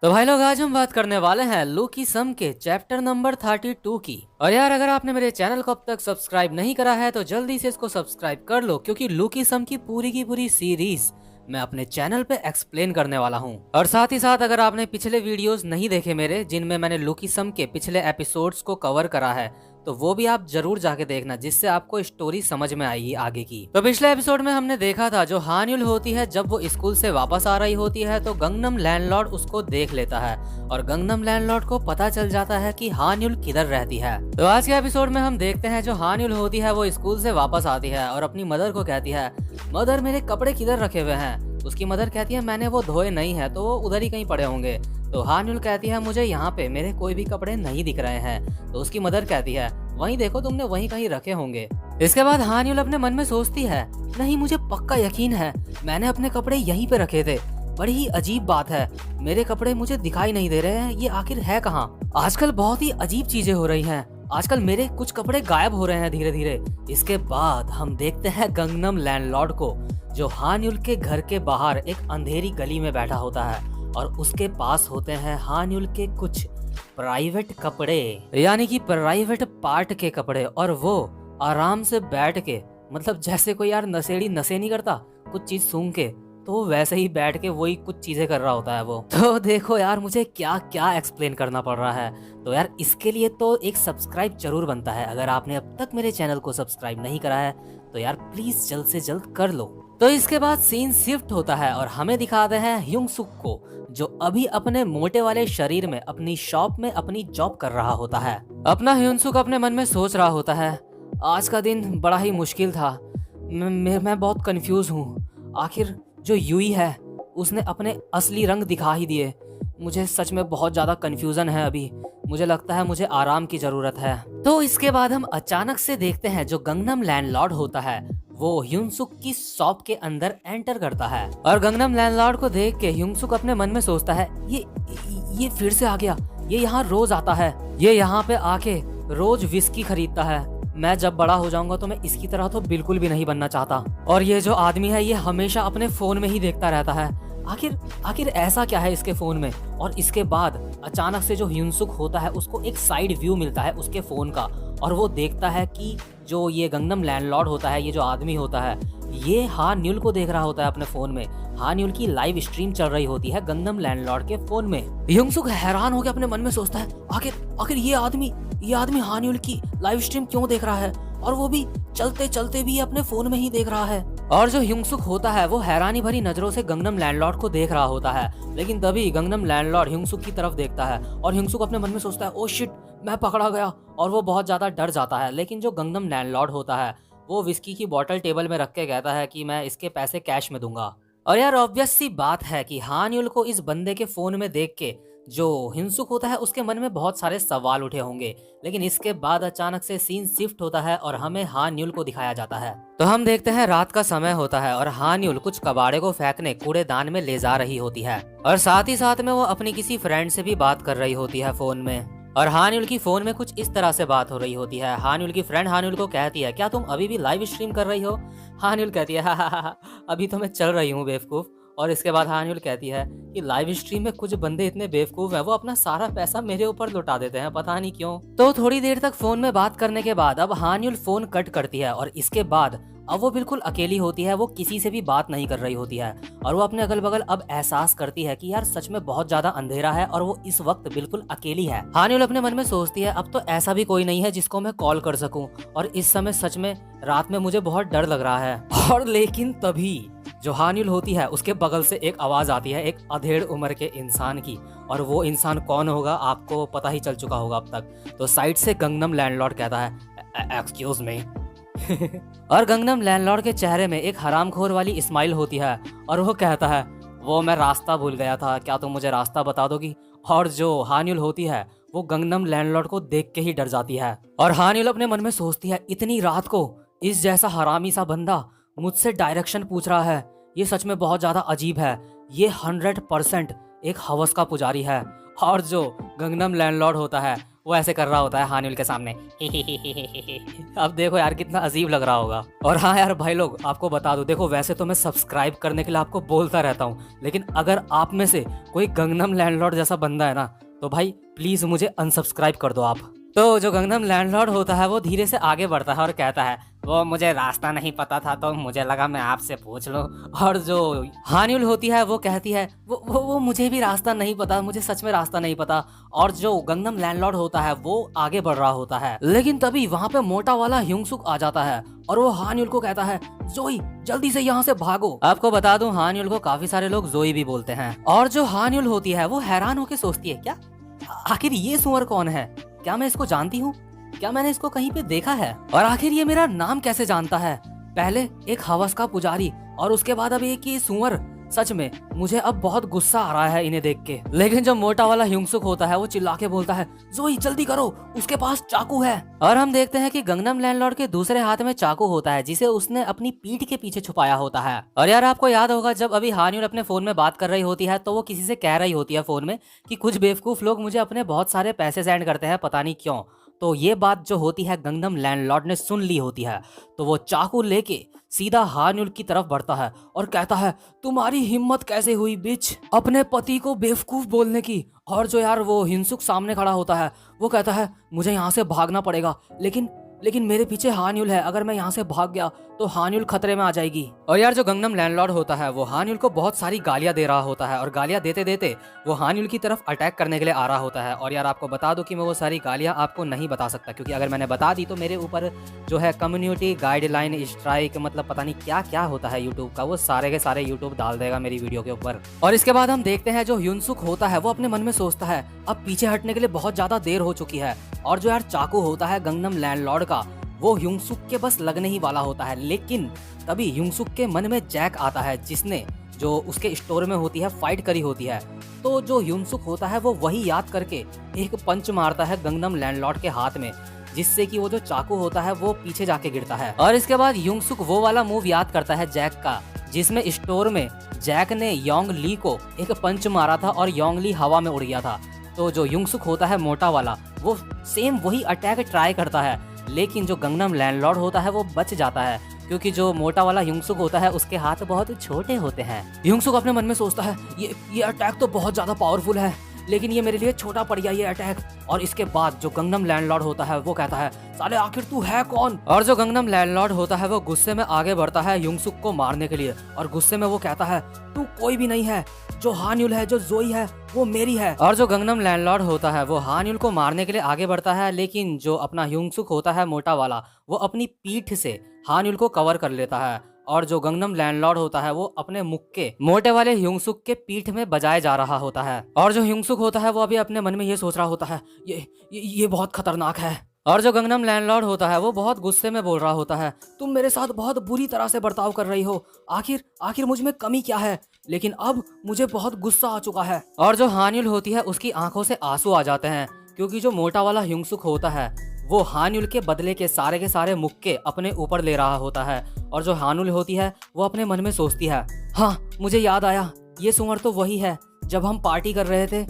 तो भाई लोग आज हम बात करने वाले हैं लूकी सम के चैप्टर नंबर 32 की। और यार अगर आपने मेरे चैनल को अब तक सब्सक्राइब नहीं करा है तो जल्दी से इसको सब्सक्राइब कर लो, क्योंकि लूकी सम की पूरी सीरीज मैं अपने चैनल पे एक्सप्लेन करने वाला हूँ। और साथ ही साथ अगर आपने पिछले वीडियोस नहीं देखे मेरे, जिनमें मैंने लूकी सम के पिछले एपिसोड्स को कवर करा है, तो वो भी आप जरूर जाके देखना, जिससे आपको स्टोरी समझ में आएगी आगे की। तो पिछले एपिसोड में हमने देखा था जो हान्युल होती है जब वो स्कूल से वापस आ रही होती है तो गंगनम लैंडलॉर्ड उसको देख लेता है और गंगनम लैंडलॉर्ड को पता चल जाता है कि हान्युल किधर रहती है। तो आज के एपिसोड में हम देखते हैं जो हान्युल होती है वो स्कूल से वापस आती है और अपनी मदर को कहती है, मदर मेरे कपड़े किधर रखे हुए हैं। उसकी मदर कहती है मैंने वो धोए नहीं है, तो वो उधर ही कहीं पड़े होंगे। तो हान्युल कहती है मुझे यहाँ पे मेरे कोई भी कपड़े नहीं दिख रहे हैं। तो उसकी मदर कहती है वहीं देखो, तुमने वहीं कहीं रखे होंगे। इसके बाद हान्युल अपने मन में सोचती है, नहीं मुझे पक्का यकीन है मैंने अपने कपड़े यहीं पे रखे थे। बड़ी ही अजीब बात है, मेरे कपड़े मुझे दिखाई नहीं दे रहे हैं, ये आखिर है कहाँ। आजकल बहुत ही अजीब चीजें हो रही हैं, आजकल मेरे कुछ कपड़े गायब हो रहे हैं धीरे धीरे। इसके बाद हम देखते हैं गंगनम लैंडलॉर्ड को, जो हान्युल के घर के बाहर एक अंधेरी गली में बैठा होता है और उसके पास होते हैं हान्युल के कुछ प्राइवेट कपड़े, यानी कि प्राइवेट पार्ट के कपड़े। और वो आराम से बैठ के, मतलब जैसे कोई यार नशेड़ी नशे नहीं करता कुछ चीज सूंघ के, तो वैसे ही बैठ के वही कुछ चीजें कर रहा होता है वो। तो देखो यार मुझे क्या क्या एक्सप्लेन करना पड़ रहा है, तो यार इसके लिए तो एक सब्सक्राइब जरूर बनता है। अगर आपने अब तक मेरे चैनल को सब्सक्राइब नहीं करा है तो यार प्लीज जल्द से जल्द कर लो। तो इसके बाद सीन शिफ्ट होता है और हमें दिखाते हैं ह्युंगसुक को, जो अभी अपने मोटे वाले शरीर में अपनी शॉप में अपनी जॉब कर रहा होता है। अपना ह्युंगसुक अपने मन में सोच रहा होता है, आज का दिन बड़ा ही मुश्किल था, मैं बहुत कंफ्यूज हूँ। आखिर जो यूई है उसने अपने असली रंग दिखा ही दिए। मुझे सच में बहुत ज्यादा कंफ्यूजन है अभी, मुझे लगता है मुझे आराम की जरूरत है। तो इसके बाद हम अचानक से देखते हैं जो गंगनम लैंडलॉर्ड होता है वो ह्युंगसुक की शॉप के अंदर एंटर करता है। और गंगनम लैंडलॉर्ड को देख के ह्युंगसुक अपने मन में सोचता है, ये फिर से आ गया, ये यहाँ रोज आता है, ये यहाँ पे आके रोज विस्की खरीदता है। मैं जब बड़ा हो जाऊंगा तो मैं इसकी तरह तो बिल्कुल भी नहीं बनना चाहता। और ये जो आदमी है ये हमेशा अपने फोन में ही देखता रहता है, आखिर ऐसा क्या है इसके फोन में। और इसके बाद अचानक से जो ह्युंगसुक होता है उसको एक साइड व्यू मिलता है उसके फोन का, और वो देखता है कि जो ये गंगनम लैंडलॉर्ड होता है, ये जो आदमी होता है, ये हान्युल को देख रहा होता है अपने फोन में। हान्युल की लाइव स्ट्रीम चल रही होती है गंगनम लैंडलॉर्ड के फोन में। ह्युंगसुक हैरान होकर अपने मन में सोचता है, आखिर ये आदमी हान्युल की लाइव स्ट्रीम क्यों देख रहा है, और वो भी चलते चलते भी अपने फोन में ही देख रहा है। और जो ह्युंगसुक होता है वो हैरानी भरी नजरों से गंगनम लैंडलॉर्ड को देख रहा होता है, लेकिन तभी गंगनम लैंडलॉर्ड ह्युंगसुक की तरफ देखता है और ह्युंगसुक अपने मन में सोचता है, ओ शिट मैं पकड़ा गया, और वो बहुत ज्यादा डर जाता है। लेकिन जो गंगनम लैंडलॉर्ड होता है वो विस्की की बोतल टेबल में रख के कहता है कि मैं इसके पैसे कैश में दूंगा। और यार ऑब्वियस सी बात है कि हान्युल को इस बंदे के फोन में देख के जो ह्युंगसुक होता है उसके मन में बहुत सारे सवाल उठे होंगे। लेकिन इसके बाद अचानक से सीन शिफ्ट होता है और हमें हान्युल को दिखाया जाता है। तो हम देखते हैं रात का समय होता है और हान्युल कुछ कबाड़े को फेंकने कूड़ेदान में ले जा रही होती है, और साथ ही साथ में वो अपनी किसी फ्रेंड से भी बात कर रही होती है फोन में। और हान्युल की फोन में कुछ इस तरह से बात हो रही होती है। हान्युल की फ्रेंड हान्युल को कहती है, क्या तुम अभी भी लाइव स्ट्रीम कर रही हो। हान्युल कहती है, हा, अभी तो मैं चल रही हूँ बेवकूफ। और इसके बाद हान्युल कहती है कि लाइव स्ट्रीम में कुछ बंदे इतने बेवकूफ हैं, वो अपना सारा पैसा मेरे ऊपर लुटा देते हैं, पता नहीं क्यों। तो थोड़ी देर तक फोन में बात करने के बाद अब हान्युल फोन कट करती है और इसके बाद अब वो बिल्कुल अकेली होती है, वो किसी से भी बात नहीं कर रही होती है। और वो अपने अगल बगल अब एहसास करती है कि यार सच में बहुत ज्यादा अंधेरा है और वो इस वक्त बिल्कुल अकेली है। हान्युल अपने मन में सोचती है, अब तो ऐसा भी कोई नहीं है जिसको मैं कॉल कर सकूं, और इस समय सच में रात में मुझे बहुत डर लग रहा है। और लेकिन तभी जो हान्युल होती है उसके बगल से एक आवाज आती है एक अधेड़ उम्र के इंसान की, और वो इंसान कौन होगा आपको पता ही चल चुका होगा अब तक। तो साइड से गंगनम लैंडलॉर्ड कहता है, एक्सक्यूज मी। और गंगनम लैंडलॉर्ड के चेहरे में एक हरामखोर वाली स्माइल होती है और वो कहता है, वो मैं रास्ता भूल गया था, क्या तुम मुझे रास्ता बता दोगी। और जो हान्युल होती है वो गंगनम लैंडलॉर्ड को देख के ही डर जाती है। और हान्युल अपने मन में सोचती है, इतनी रात को इस जैसा हरामी सा बंदा मुझसे डायरेक्शन पूछ रहा है, ये सच में बहुत ज्यादा अजीब है, ये 100% एक हवस का पुजारी है। और जो गंगनम लैंडलॉर्ड होता है वो ऐसे कर रहा होता है हानिल के सामने। अब देखो यार कितना अजीब लग रहा होगा। और हाँ यार भाई लोग, आपको बता दूं, देखो वैसे तो मैं सब्सक्राइब करने के लिए आपको बोलता रहता हूँ, लेकिन अगर आप में से कोई गंगनम लैंडलॉर्ड जैसा बंदा है ना, तो भाई प्लीज मुझे अनसब्सक्राइब कर दो आप। तो जो गंगनम लैंडलॉर्ड होता है वो धीरे से आगे बढ़ता है और कहता है, वो मुझे रास्ता नहीं पता था तो मुझे लगा मैं आपसे पूछ लूं। और जो हानिउल होती है वो कहती है, वो मुझे भी रास्ता नहीं पता, मुझे सच में रास्ता नहीं पता। और जो गंगनम लैंडलॉर्ड होता है वो आगे बढ़ रहा होता है, लेकिन तभी वहाँ पे मोटा वाला ह्यूंगसुक आ जाता है और वो हानिउल को कहता है, जोई जल्दी से यहाँ से भागो। आपको बता दूं, हानिउल को काफी सारे लोग जोई भी बोलते हैं। और जो हानिउल होती है वो हैरान होकर सोचती है, क्या आखिर ये सुअर कौन है? क्या मैं इसको जानती हूँ? क्या मैंने इसको कहीं पे देखा है? और आखिर ये मेरा नाम कैसे जानता है? पहले एक हवस का पुजारी और उसके बाद अब एक ये सुअर। सच में मुझे अब बहुत गुस्सा आ रहा है इन्हें देख के। लेकिन जो मोटा वाला ह्यूंगसुक होता है वो चिल्ला के बोलता है, जोई जल्दी करो, उसके पास चाकू है। और हम देखते हैं कि गंगनम लैंडलॉर्ड के दूसरे हाथ में चाकू होता है जिसे उसने अपनी पीठ के पीछे छुपाया होता है। और यार आपको याद होगा, जब अभी हानिउल अपने फोन में बात कर रही होती है तो वो किसी से कह रही होती है फोन में कि कुछ बेवकूफ लोग मुझे अपने बहुत सारे पैसे सेंड करते हैं, पता नहीं क्यों। तो ये बात जो होती है गंगनम लैंडलॉर्ड ने सुन ली होती है, तो वो चाकू लेके सीधा हानिउल की तरफ बढ़ता है और कहता है, तुम्हारी हिम्मत कैसे हुई बिच अपने पति को बेवकूफ बोलने की? और जो यार वो हिंसुक सामने खड़ा होता है वो कहता है, मुझे यहाँ से भागना पड़ेगा, लेकिन मेरे पीछे हानिउल है, अगर मैं यहाँ से भाग गया तो हानिउल खतरे में आ जाएगी। और यार जो गंगनम लैंडलॉर्ड होता है वो हानिउल को बहुत सारी गालियां दे रहा होता है और गालियां देते देते वो हानिउल की तरफ अटैक करने के लिए आ रहा होता है। और यार आपको बता दूं कि मैं वो सारी गालियां आपको नहीं बता सकता, क्योंकि अगर मैंने बता दी तो मेरे ऊपर जो है कम्युनिटी गाइडलाइन स्ट्राइक, मतलब पता नहीं क्या क्या होता है यूट्यूब का, वो सारे के सारे यूट्यूब डाल देगा मेरी वीडियो के ऊपर। और इसके बाद हम देखते हैं जो ह्यूंगसुक होता है वो अपने मन में सोचता है, अब पीछे हटने के लिए बहुत ज्यादा देर हो चुकी है। और जो यार चाकू होता है गंगनम लैंडलॉर्ड का, वो ह्यूंगसुक के बस लगने ही वाला होता है। लेकिन तभी ह्यूंगसुक के मन में जैक आता है जिसने जो उसके स्टोर में होती है फाइट करी होती है। तो जो ह्यूंगसुक होता है वो वही याद करके एक पंच मारता है गंगनम लैंडलॉर्ड के हाथ में, जिससे कि वो जो चाकू होता है वो पीछे जाके गिरता है। और इसके बाद ह्यूंगसुक वो वाला मूव याद करता है जैक का, जिसमें स्टोर में जैक ने योंग ली को एक पंच मारा था और योंग ली हवा में उड़ गया था। तो जो ह्यूंगसुक होता है मोटा वाला, वो सेम वही अटैक ट्राई करता है, लेकिन जो गंगनम लैंडलॉर्ड होता है वो बच जाता है, क्योंकि जो मोटा वाला ह्यूंगसुक होता है उसके हाथ बहुत छोटे होते हैं। ह्यूंगसुक अपने मन में सोचता है, ये अटैक तो बहुत ज्यादा पावरफुल है, लेकिन ये मेरे लिए छोटा पड़ गया ये अटैक। और इसके बाद जो गंगनम लैंडलॉर्ड होता है वो कहता है, साले आखिर तू है कौन? और जो गंगनम लैंडलॉर्ड होता है वो गुस्से में आगे बढ़ता है ह्यूंगसुक को मारने के लिए, और गुस्से में वो कहता है, तू कोई भी नहीं है, जो हानिउल है, जो जोई है, वो मेरी है। और जो गंगनम लैंडलॉर्ड होता है वो हानिउल को मारने के लिए आगे बढ़ता है, लेकिन जो अपना ह्यूंगसुक होता है मोटा वाला, वो अपनी पीठ से हानिउल को कवर कर लेता है। और जो गंगनम लैंडलॉर्ड होता है वो अपने मुक्के मोटे वाले ह्यूंगसुक के पीठ में बजाए जा रहा होता है। और जो ह्यूंगसुक होता है वो अभी अपने मन में ये सोच रहा होता है, ये बहुत खतरनाक है। और जो गंगनम लैंडलॉर्ड होता है वो बहुत गुस्से में बोल रहा होता है, तुम मेरे साथ बहुत बुरी तरह से बर्ताव कर रही हो, आखिर मुझ में कमी क्या है? लेकिन अब मुझे बहुत गुस्सा आ चुका है। और जो हानिउल होती है उसकी आंखों से आंसू आ जाते हैं, क्योंकि जो मोटा वाला ह्यूंगसुक होता है वो हानिउल के बदले के सारे मुक्के अपने ऊपर ले रहा होता है। और जो हानिउल होती है वो अपने मन में सोचती है, हाँ मुझे याद आया, ये सुअर तो वही है, जब हम पार्टी कर रहे थे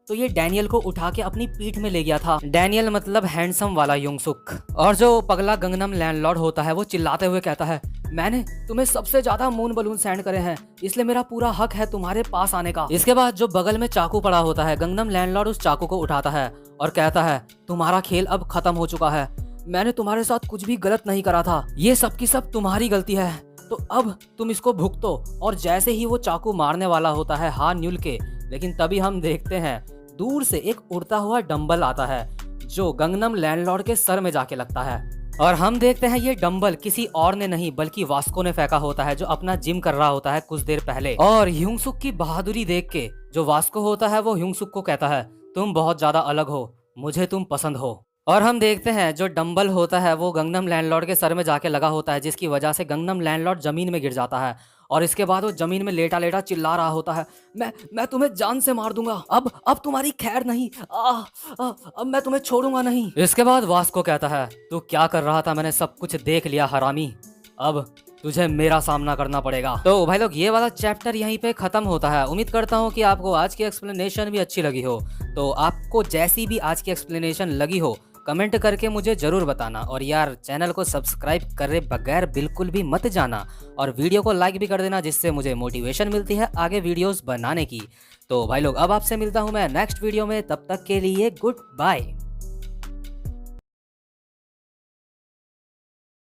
तो ये डैनियल को उठा के अपनी पीठ में ले गया था। डैनियल मतलब हैंडसम वाला ह्यूंगसुक। और जो पगला गंगनम लैंडलॉर्ड होता है वो चिल्लाते हुए कहता है, मैंने तुम्हें सबसे ज्यादा मून बलून सेंड करे हैं, इसलिए मेरा पूरा हक है तुम्हारे पास आने का। इसके बाद जो बगल में चाकू पड़ा होता है, गंगनम लैंडलॉर्ड उस चाकू को उठाता है और कहता है, तुम्हारा खेल अब खत्म हो चुका है, मैंने तुम्हारे साथ कुछ भी गलत नहीं करा था, ये सब की सब तुम्हारी गलती है, तो अब तुम इसको भुगतो। और जैसे ही वो चाकू मारने वाला होता है हानिउल के, लेकिन तभी हम देखते हैं दूर से एक उड़ता हुआ डंबल आता है जो गंगनम लैंडलॉर्ड के सर में जाके लगता है। और हम देखते हैं ये डंबल किसी और ने नहीं बल्कि वास्को ने फेंका होता है, जो अपना जिम कर रहा होता है कुछ देर पहले। और ह्यूंगसुक की बहादुरी देख के जो वास्को होता है वो ह्यूंगसुक को कहता है, तुम बहुत ज्यादा अलग हो, मुझे तुम पसंद हो। और हम देखते हैं जो डंबल होता है वो गंगनम लैंडलॉर्ड के सर में जाके लगा होता है, जिसकी वजह से गंगनम लैंडलॉर्ड जमीन में गिर जाता है। और इसके बाद वो जमीन में लेटा लेटा चिल्ला रहा होता है, मैं तुम्हें जान से मार दूंगा, अब तुम्हारी खैर नहीं, अब मैं तुम्हें छोड़ूंगा नहीं। इसके बाद वास्को कहता है, तू क्या कर रहा था, मैंने सब कुछ देख लिया हरामी, अब तुझे मेरा सामना करना पड़ेगा। तो भाई लोग ये वाला चैप्टर यहीं पे खत्म होता है। उम्मीद करता हूँ कि आपको आज की एक्सप्लेनेशन भी अच्छी लगी हो। तो आपको जैसी भी आज की एक्सप्लेनेशन लगी हो कमेंट करके मुझे जरूर बताना। और यार चैनल को सब्सक्राइब करे बगैर बिल्कुल भी मत जाना और वीडियो को लाइक भी कर देना, जिससे मुझे मोटिवेशन मिलती है आगे वीडियोस बनाने की। तो भाई लोग अब आपसे मिलता हूँ मैं नेक्स्ट वीडियो में, तब तक के लिए गुड बाय।